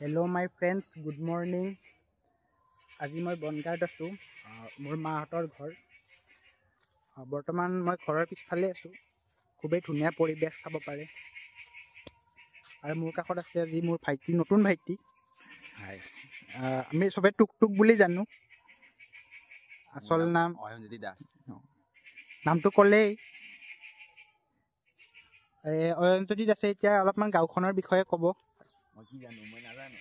Hello my friends, good morning. আজি মই বনগাঁৱত আছো মোৰ মাহঁতৰ ঘৰ বৰ্তমান মই ঘৰৰ পিছফালে আছো খুবেই ধুনীয়া পৰিবেশ চাব পাৰে আৰু মোৰ কাষত আছে আজি মোৰ ভাইটি নতুন ভাইটি হাই আমি সবে টুক টুক বুলি জানো আসল নাম অয়নজ্যোতি দাস নামটো ক'লেই অয়নজ্যোতি দাসে এতিয়া অলপমান গাঁওখনৰ বিষয়ে ক'ব মই কি জানো মই নাজানো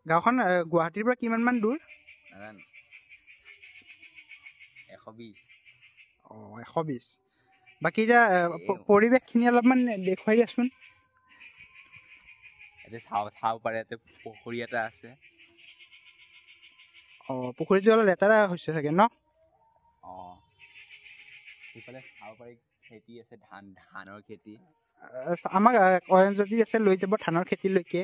গাঁওখন গুৱাহাটীৰ পৰা কিমান মান দূৰ নাজানো 120 120 বাকি যা পৰিবেশখিনি অলপমান দেখুৱাই দিয়াচোন এতে চাও পাৰে এতে পুখুৰী এটা আছে পুখুৰীটো অলপ লেতেৰা হৈছে চাগে ন ইফালে চাও পাৰে খেতি আছে ধানৰ খেতি আমাক অয়নজ্যোতি আছে লৈ যাব ধানৰ খেতিলৈকে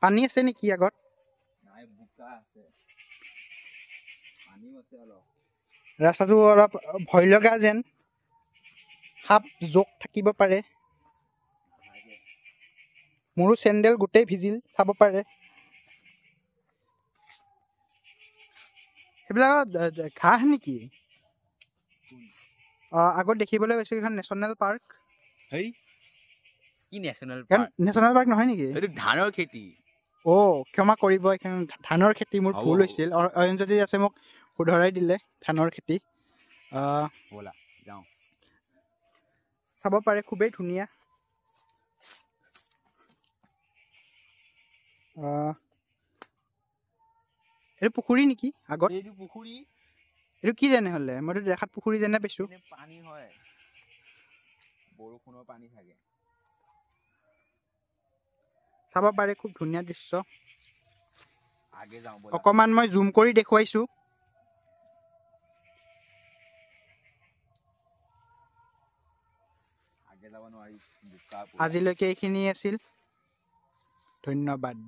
পানী আছে নেকি আগত নাই বুকা আছে পানী আছে অলপ ৰাস্তাটো অলপ ভয় লগা যেন সাপ জোক থাকিব পাৰে মোৰো চেন্ডেল গোটেই ভিজিল চাব পাৰে সেইবিলাক ঘাঁহ নেকি আগত দেখিবলৈ পাইছো এখন নেশ্যনেল পাৰ্ক হেই কি নেশ্যনেল পাৰ্ক নহয় নেকি এইটো ধানৰ খেতি ক্ষমা কৰিব এখন ধানৰ খেতি মোৰ ভুল হৈছিল অয়নজ্যোতি আছে মোক শুধৰাই দিলে ধানৰ খেতি বলা যাও চাব পাৰে খুবেই ধুনীয়া এইটো পুখুৰী নেকি আগত এইটো পুখুৰী এইটো কি জানে হলে মইতো দেখাত পুখুৰী যেনে পাইছো পানী হয় বৰষুণৰ পানী থাকে চাব পাৰে খুব ধুনীয়া দৃশ্য আগে যাও বলা অকমান মই জুম কৰি দেখুৱাইছো আগে যাব নোৱাৰি আজিলৈকে এইখিনি আছিল ধন্যবাদ